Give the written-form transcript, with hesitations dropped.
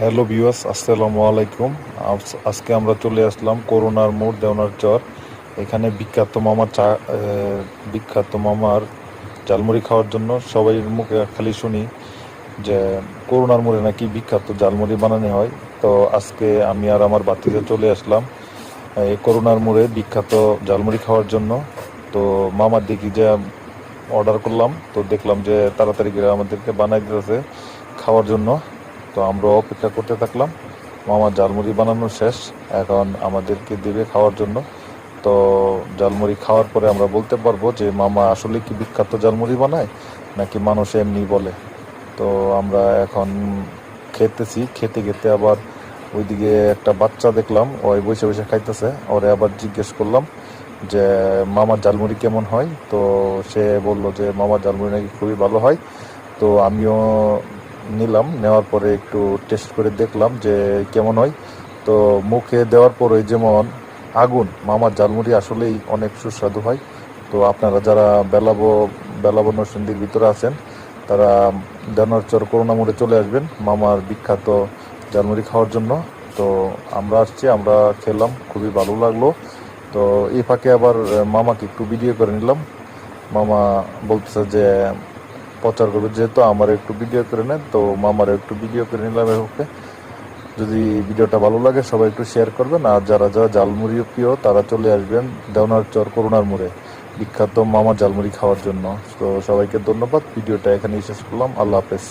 Hello viewers, আসসালামু আলাইকুম। আজকে আমরা চলে আসলাম করোনার মোড় দেওনার চর। এখানে বিখ্যাত মামার ঝালমুড়ি খাওয়ার জন্য সবাই মুখে খালি শুনি যে করোনার মোড়ে নাকি বিখ্যাত ঝালমুড়ি বানানো হয়। তো আজকে আমি আর আমার ভাতিজা চলে আসলাম এই করোনার মোড়ে বিখ্যাত ঝালমুড়ি খাওয়ার জন্য। তো মামার দিকে যে অর্ডার করলাম, তো দেখলাম যে তাড়াতাড়ি করে আমাদেরকে বানাই দিতেছে খাওয়ার জন্য। তো আমরা অপেক্ষা করতে থাকলাম। মামার ঝালমুড়ি বানানো শেষ, এখন আমাদেরকে দেবে খাওয়ার জন্য। তো ঝালমুড়ি খাওয়ার পরে আমরা বলতে পারবো যে মামা আসলে কি বিখ্যাত ঝালমুড়ি বানায় নাকি মানুষ এমনি বলে। তো আমরা এখন খেতেছি, খেতে খেতে আবার ওইদিকে একটা বাচ্চা দেখলাম, ওই বসে বসে খাইতেছে। ওরে আবার জিজ্ঞেস করলাম যে মামার ঝালমুড়ি কেমন হয়। তো সে বললো যে মামার ঝালমুড়ি নাকি খুবই ভালো হয়। তো আমিও নিলাম, নেওয়ার পরে একটু টেস্ট করে দেখলাম যে কেমন হয়। তো মুখে দেওয়ার পরে যেমন আগুন, মামার ঝালমুড়ি আসলেই অনেক সুস্বাদু হয়। তো আপনারা যারা বেলাবো নরসিংদীর ভিতরে আছেন, তারা দেওনারচর করোনা মোড়ে চলে আসবেন মামার বিখ্যাত ঝালমুড়ি খাওয়ার জন্য। তো আমরা আসছি, আমরা খেলাম, খুবই ভালো লাগলো। তো এই ফাঁকে আবার মামাকে একটু ভিডিও করে নিলাম। মামা বলতেছে যে প্রচার করবে, যেহেতু আমার একটু ভিডিও করে নেন, তো মামারও একটু ভিডিও করে নিলাম। এভাবে যদি ভিডিওটা ভালো লাগে সবাই একটু শেয়ার করবেন, আর যারা যারা ঝালমুড়ি প্রিয় তারা চলে আসবেন দেওনারচর করোনার মোড়ে বিখ্যাত মামার ঝালমুড়ি খাওয়ার জন্য। তো সবাইকে ধন্যবাদ, ভিডিওটা এখানেই শেষ করলাম। আল্লাহ হাফেজ।